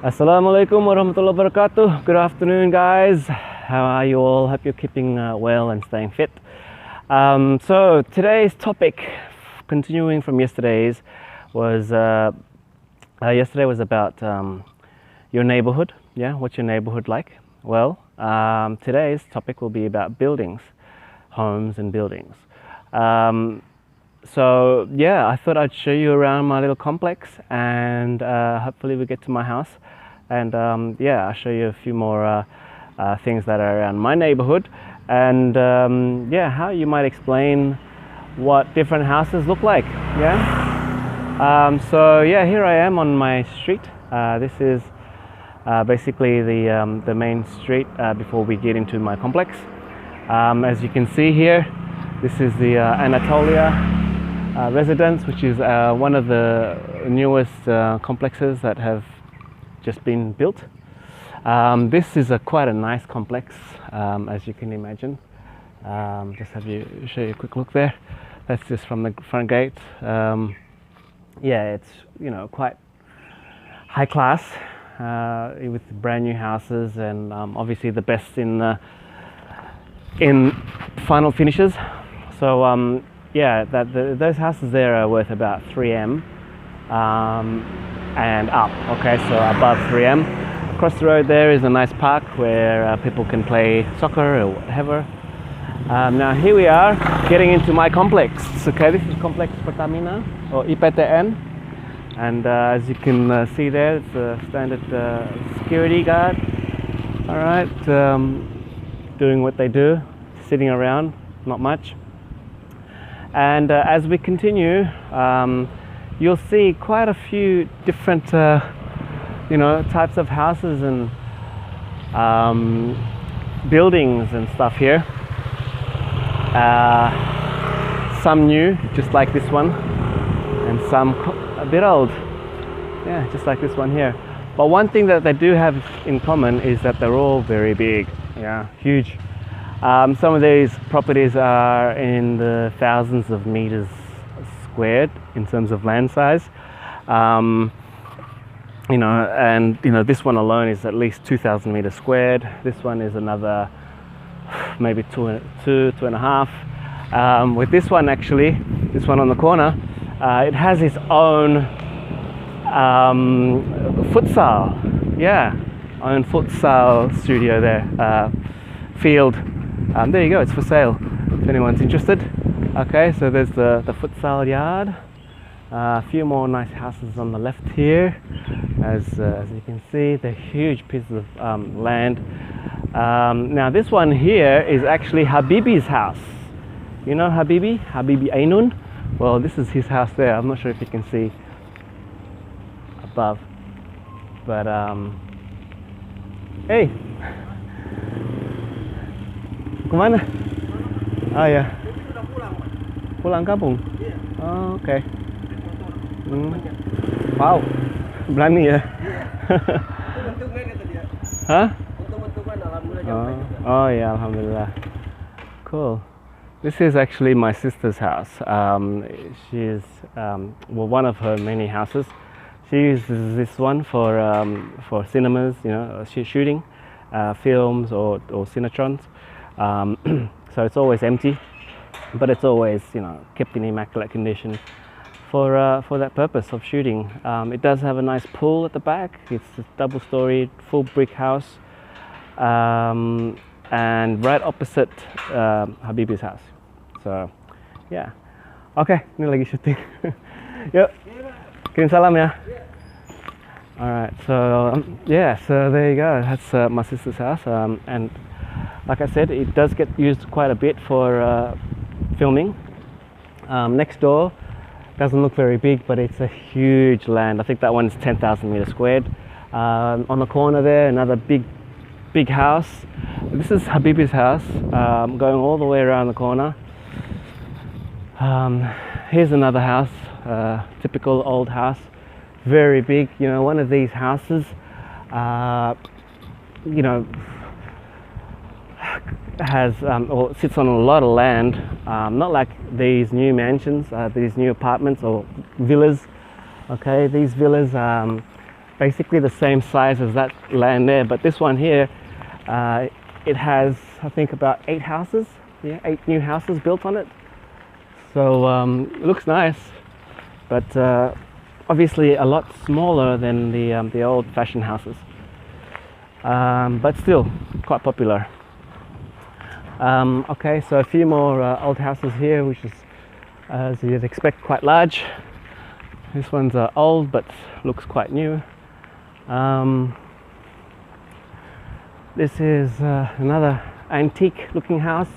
Assalamualaikum warahmatullahi wabarakatuh. Good afternoon, guys. How are you all? Hope you're keeping well and staying fit. So today's topic, continuing from yesterday's, was yesterday was about your neighborhood. Yeah, what's your neighborhood like? Well, today's topic will be about buildings, homes and buildings. So yeah, I thought I'd show you around my little complex, and hopefully we get to my house, and yeah, I'll show you a few more things that are around my neighborhood, and yeah, how you might explain what different houses look like. Yeah. So yeah, here I am on my street. This is basically the main street before we get into my complex. As you can see here, this is the Anatolia residence, which is one of the newest complexes that have just been built. This is quite a nice complex, as you can imagine. Just show you a quick look there. That's just from the front gate. Yeah, it's quite high class with brand new houses, and obviously the best in final finishes. So yeah, those houses there are worth about 3M and up. Okay, so above 3M. Across the road there is a nice park where people can play soccer or whatever. Now here we are getting into my complex. Okay, this is Complex Pertamina or IPTN, and as you can see there, it's a standard security guard. All right, doing what they do, sitting around, not much. And as we continue, you'll see quite a few different, types of houses and buildings and stuff here. Some new, just like this one, and some a bit old, yeah, just like this one here. But one thing that they do have in common is that they're all very big, yeah, huge. Some of these properties are in the thousands of meters squared in terms of land size. This one alone is at least 2,000 meters squared. This one is another maybe two and a half. With this one, actually, this one on the corner, it has its own futsal. Yeah, own futsal studio there, field. There you go, it's for sale if anyone's interested. Okay, so there's the futsal yard. A few more nice houses on the left here. As you can see, they're huge pieces of land. Now this one here is actually Habibi's house. You know Habibi Ainun? Well, this is his house there. I'm not sure if you can see above, but hey, kemana? Oh ya, pulang kampung. Oh, oke. Wow, berani ya. Hah? Oh yeah, alhamdulillah. Cool. This is actually my sister's house. She's one of her many houses. She uses this one for cinemas, shooting films or cinetrons. So it's always empty, but it's always kept in immaculate condition for that purpose of shooting. It does have a nice pool at the back. It's a double-storied, full brick house, and right opposite Habibi's house. So yeah, okay, ini lagi syuting. Yuk, kirim salam ya. All right, so yeah, so there you go. That's my sister's house, and like I said, it does get used quite a bit for filming. Next door doesn't look very big, but it's a huge land. I think that one's 10,000 meters squared. On the corner there, another big house. This is Habibi's house, going all the way around the corner. Here's another house, typical old house, very big. One of these houses, has or sits on a lot of land, not like these new mansions, these new apartments or villas. Okay, these villas basically the same size as that land there, but this one here, it has, I think, about 8 houses, yeah, 8 new houses built on it. So it looks nice, but obviously a lot smaller than the old-fashioned houses, but still quite popular. Okay, so a few more old houses here, which is, as you'd expect, quite large. This one's old but looks quite new. This is another antique looking house.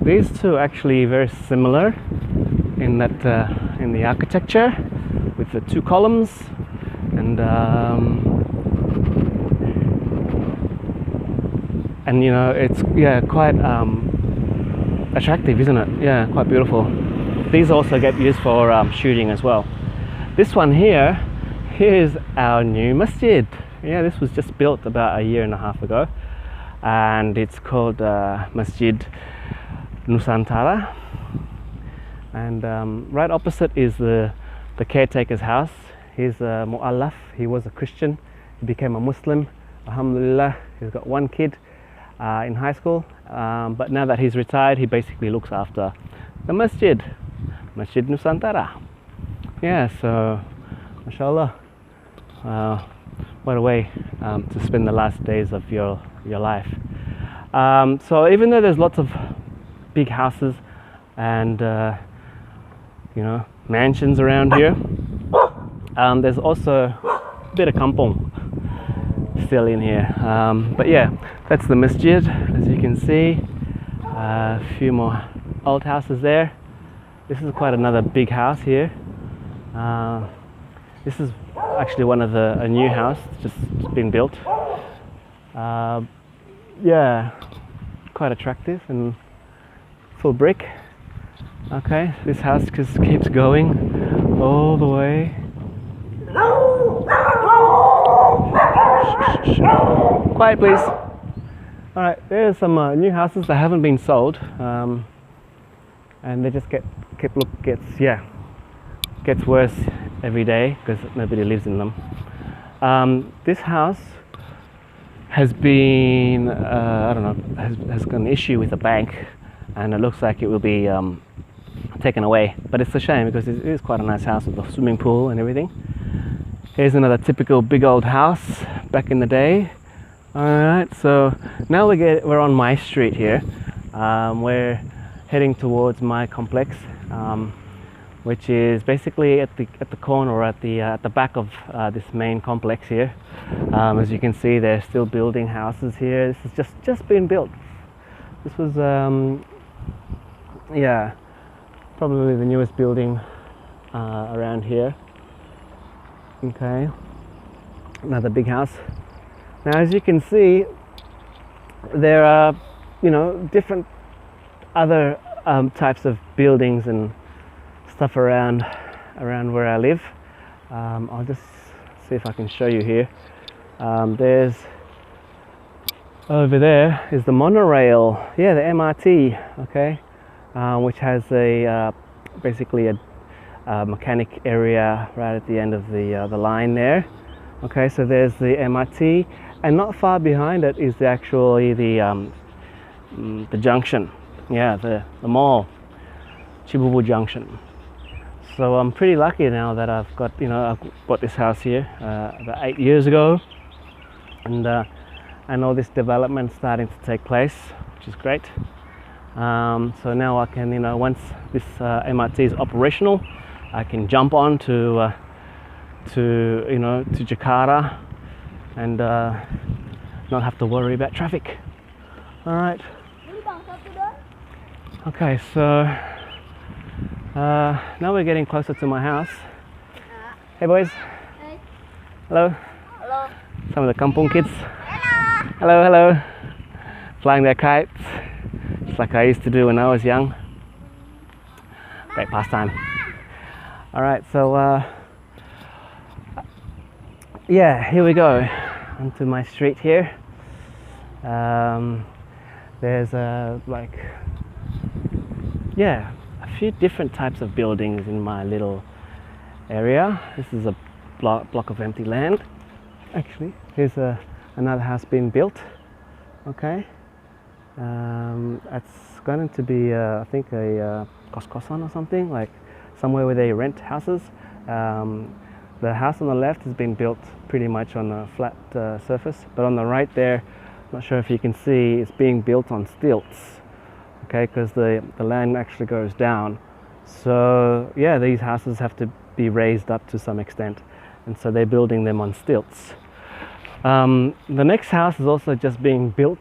These two are actually very similar in that in the architecture, with the 2 columns, and you know, it's, yeah, quite attractive, isn't it? Yeah, quite beautiful. These also get used for shooting as well. This one here, here's our new masjid. Yeah, this was just built about a year and a half ago, and it's called Masjid Nusantara. And right opposite is the caretaker's house. He's a mu'allaf. He was a Christian. He became a Muslim. Alhamdulillah, he's got 1 kid in high school. But now that he's retired, he basically looks after the masjid, Masjid Nusantara. Yeah, so, mashallah. What a way to spend the last days of your life. So even though there's lots of big houses and you know, mansions around here, there's also a bit of kampong still in here. But yeah, that's the masjid, as you can see. A few more old houses there. This is quite another big house here. This is actually one of a new house just been built. Yeah, quite attractive and full brick. Okay, this house just keeps going all the way. Quiet, please. All right, there's some new houses that haven't been sold, and they just gets worse every day because nobody lives in them. This house has been, I don't know, has got an issue with the bank, and it looks like it will be taken away. But it's a shame because it is quite a nice house with a swimming pool and everything. Here's another typical big old house back in the day. All right, so now we're on my street here. We're heading towards my complex, which is basically at the corner, or at the back of this main complex here. As you can see, they're still building houses here. This has just been built. This was yeah, probably the newest building around here. Okay, another big house. Now, as you can see, there are, you know, different other types of buildings and stuff around where I live. I'll just see if I can show you here. There's over there is the monorail, yeah, the MRT, okay, which has a basically a mechanic area right at the end of the line there. Okay, so there's the MRT, and not far behind it is actually the junction, yeah, the mall, Chibubu Junction. So I'm pretty lucky now that I've got, you know, I've bought this house here about 8 years ago, and all this development starting to take place, which is great. So now I can, you know, once this MRT is operational, I can jump on to Jakarta and not have to worry about traffic. All right. Okay, so now we're getting closer to my house. Hey boys. Hey. Hello. Hello. Some of the kampung kids. Hello, hello. Flying their kites, just like I used to do when I was young. Great pastime. All right, so yeah, here we go onto my street here. There's like, yeah, a few different types of buildings in my little area. This is a block of empty land. Actually, here's another house being built. Okay, it's going to be I think a Kos-Kosan or something, like somewhere where they rent houses. The house on the left has been built pretty much on a flat surface, but on the right there, not sure if you can see, it's being built on stilts. Okay, because the land actually goes down. So yeah, these houses have to be raised up to some extent, and so they're building them on stilts. The next house is also just being built,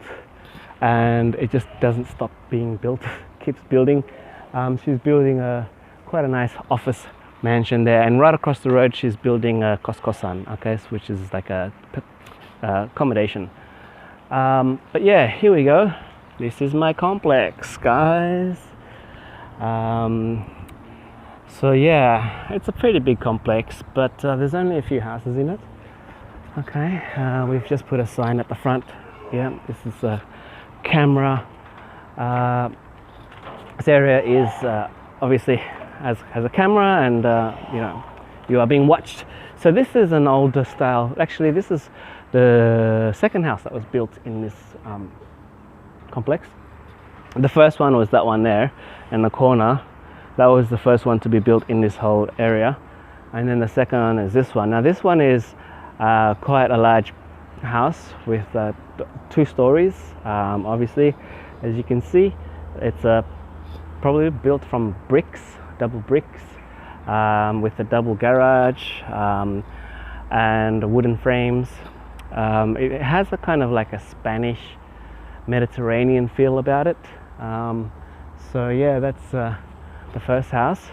and it just doesn't stop being built. Keeps building. She's building quite a nice office mansion there, and right across the road she's building a Kos-Kosan, okay, which is like a accommodation. But yeah, here we go. This is my complex, guys. So yeah, it's a pretty big complex, but there's only a few houses in it. Okay, we've just put a sign at the front. Yeah, this is a camera. This area is obviously has a camera, and you know, you are being watched. So this is an older style. Actually, this is the second house that was built in this complex. The first one was that one there in the corner. That was the first one to be built in this whole area, and then the second one is this one. Now this one is quite a large house with 2 stories. Obviously, as you can see, it's probably built from bricks, double bricks, with a double garage and wooden frames. It has a kind of like a Spanish Mediterranean feel about it. So yeah, that's the first house.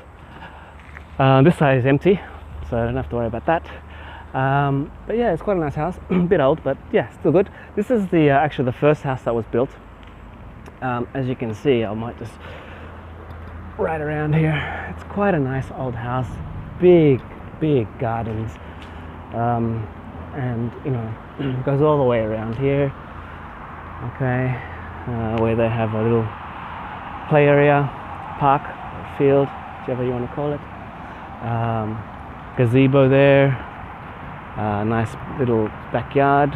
This side is empty, so I don't have to worry about that. But yeah, it's quite a nice house. A bit old, but yeah, still good. This is the actually the first house that was built. As you can see, I might just right around here. It's quite a nice old house, big gardens, and you know, it goes all the way around here. Okay, where they have a little play area, park, field, whichever you want to call it. Gazebo there, nice little backyard,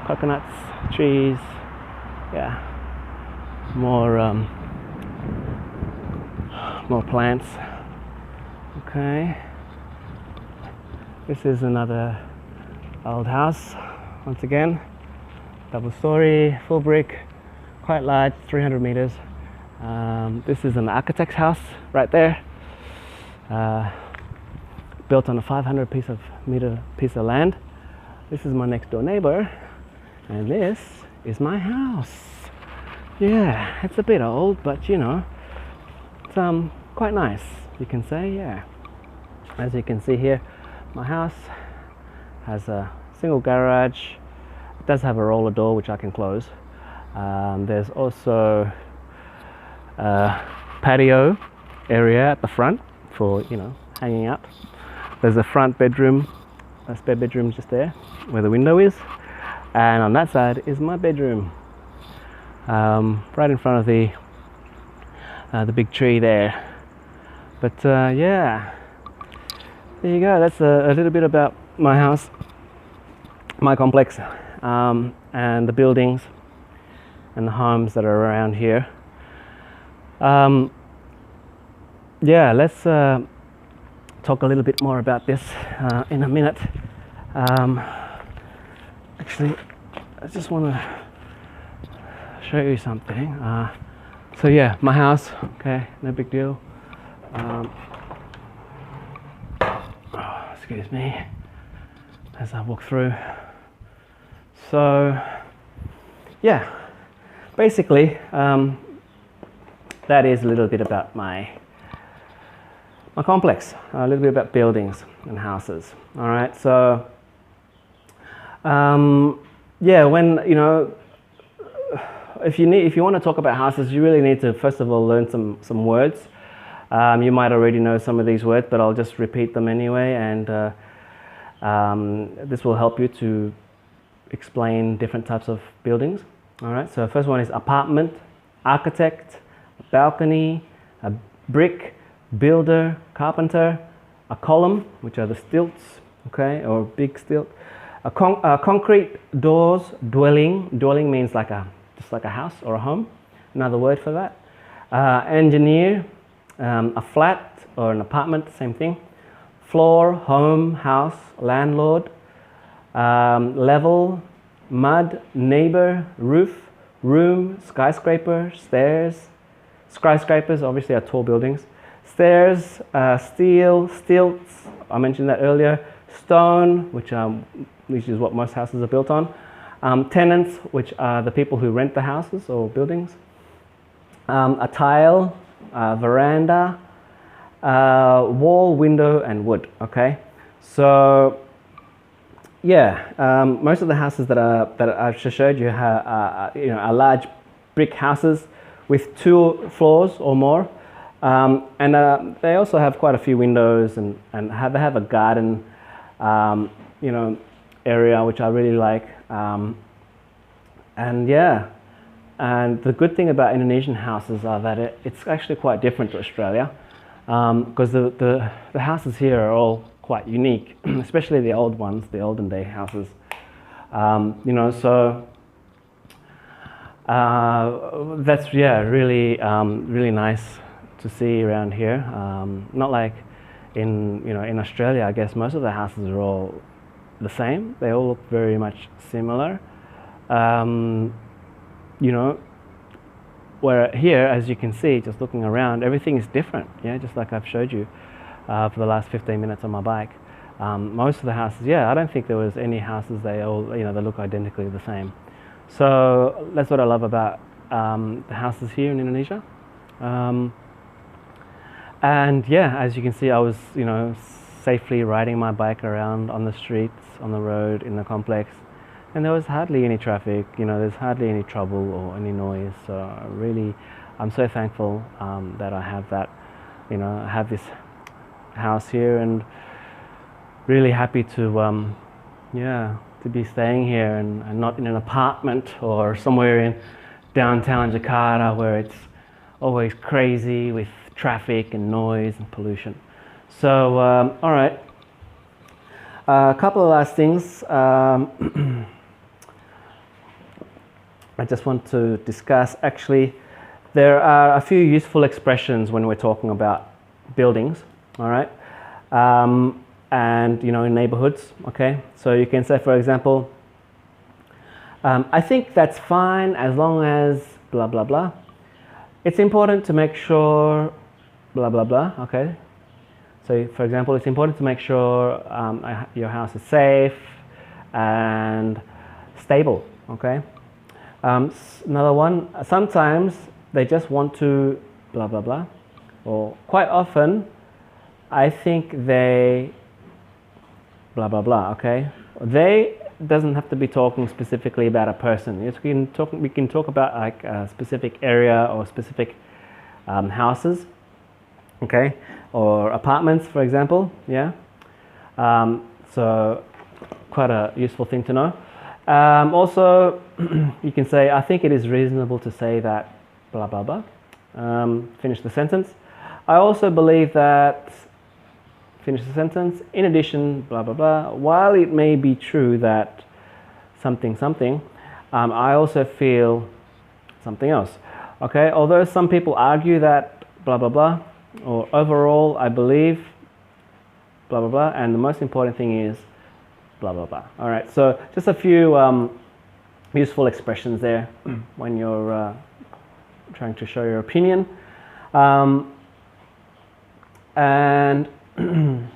coconuts, trees, yeah, more plants. Okay, this is another old house, once again, double story, full brick, quite large, 300 meters. This is an architect's house right there, built on a 500 meter piece of land. This is my next door neighbor, and this is my house. Yeah, it's a bit old, but you know, it's quite nice, you can say. Yeah, as you can see here, my house has a single garage. It does have a roller door which I can close. There's also a patio area at the front for, you know, hanging out. There's a front bedroom, a spare bedroom just there where the window is, and on that side is my bedroom, right in front of the big tree there. But yeah, there you go. That's a little bit about my house, my complex, and the buildings and the homes that are around here. Yeah, let's talk a little bit more about this in a minute. Actually, I just want to show you something. So yeah, my house, okay, no big deal. Excuse me as I walk through. So yeah, basically that is a little bit about my complex, a little bit about buildings and houses. All right, so yeah, when you know, if you want to talk about houses, you really need to first of all learn some words. You might already know some of these words, but I'll just repeat them anyway, and this will help you to explain different types of buildings. All right, so first one is apartment, architect, balcony, a brick, builder, carpenter, a column, which are the stilts, okay, or big stilt. Concrete doors, dwelling. Dwelling means just like a house or a home. Another word for that. Engineer, a flat or an apartment, same thing. Floor, home, house, landlord. Level, mud, neighbor, roof, room, skyscraper, stairs. Skyscrapers obviously are tall buildings. Stairs, steel, stilts, I mentioned that earlier. Stone, which is what most houses are built on. Tenants, which are the people who rent the houses or buildings. A tile, veranda, wall, window, and wood. Okay, so yeah, most of the houses that I've just showed you are large brick houses with 2 floors or more, and they also have quite a few windows and they have a garden, area which I really like, and yeah. And the good thing about Indonesian houses are that it's actually quite different to Australia, because the houses here are all quite unique, especially the old ones, the olden day houses. So that's really really nice to see around here. Not like in Australia. I guess most of the houses are all the same. They all look very much similar. Where here, as you can see, just looking around, everything is different. Yeah, just like I've showed you for the last 15 minutes on my bike. Most of the houses, I don't think there was any houses they all, they look identically the same. So that's what I love about the houses here in Indonesia. And yeah, as you can see, I was, safely riding my bike around on the streets, on the road, in the complex. And there was hardly any traffic, there's hardly any trouble or any noise. So I'm so thankful that I have that, I have this house here, and really happy to, to be staying here and not in an apartment or somewhere in downtown Jakarta where it's always crazy with traffic and noise and pollution. So, all right. A couple of last things. I just want to discuss. Actually, there are a few useful expressions when we're talking about buildings, all right, and in neighborhoods. Okay, so you can say, for example, I think that's fine as long as blah blah blah. It's important to make sure blah blah blah. Okay, so for example, it's important to make sure your house is safe and stable. Okay. Another one, sometimes they just want to blah blah blah, or quite often I think they blah blah blah. Okay, they doesn't have to be talking specifically about a person. We can talk about like a specific area or specific houses, okay, or apartments, for example. Yeah, so quite a useful thing to know. Also, you can say, I think it is reasonable to say that blah blah blah. Finish the sentence. I also believe that, finish the sentence, in addition blah blah blah, while it may be true that something something, I also feel something else. Okay, although some people argue that blah blah blah, or overall I believe blah blah blah, and the most important thing is blah blah blah. All right, so just a few useful expressions there when you're trying to show your opinion. And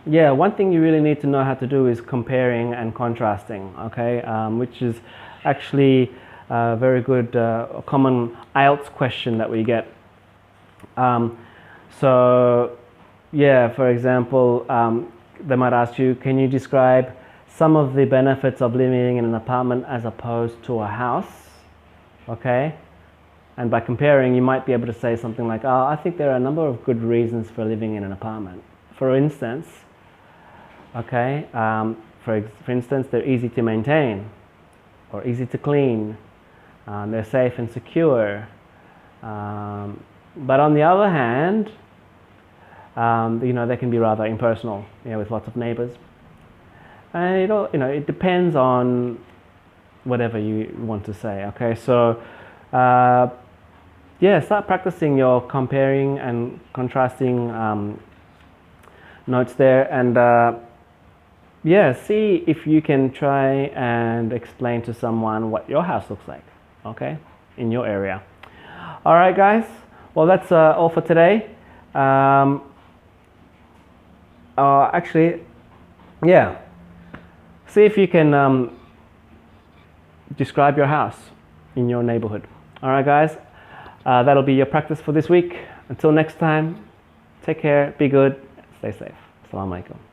yeah, one thing you really need to know how to do is comparing and contrasting, okay, which is actually a very good common IELTS question that we get. So yeah, for example, they might ask you, can you describe some of the benefits of living in an apartment as opposed to a house? Okay, and by comparing, you might be able to say something like, oh, I think there are a number of good reasons for living in an apartment. For instance, okay, for instance, they're easy to maintain or easy to clean. They're safe and secure. But on the other hand, they can be rather impersonal, with lots of neighbors. And it depends on whatever you want to say. Okay, so start practicing your comparing and contrasting notes there, and see if you can try and explain to someone what your house looks like, okay, in your area. All right, guys. Well, that's all for today. See if you can describe your house in your neighborhood. All right, guys. That'll be your practice for this week. Until next time, take care, be good, stay safe. Assalamu alaikum.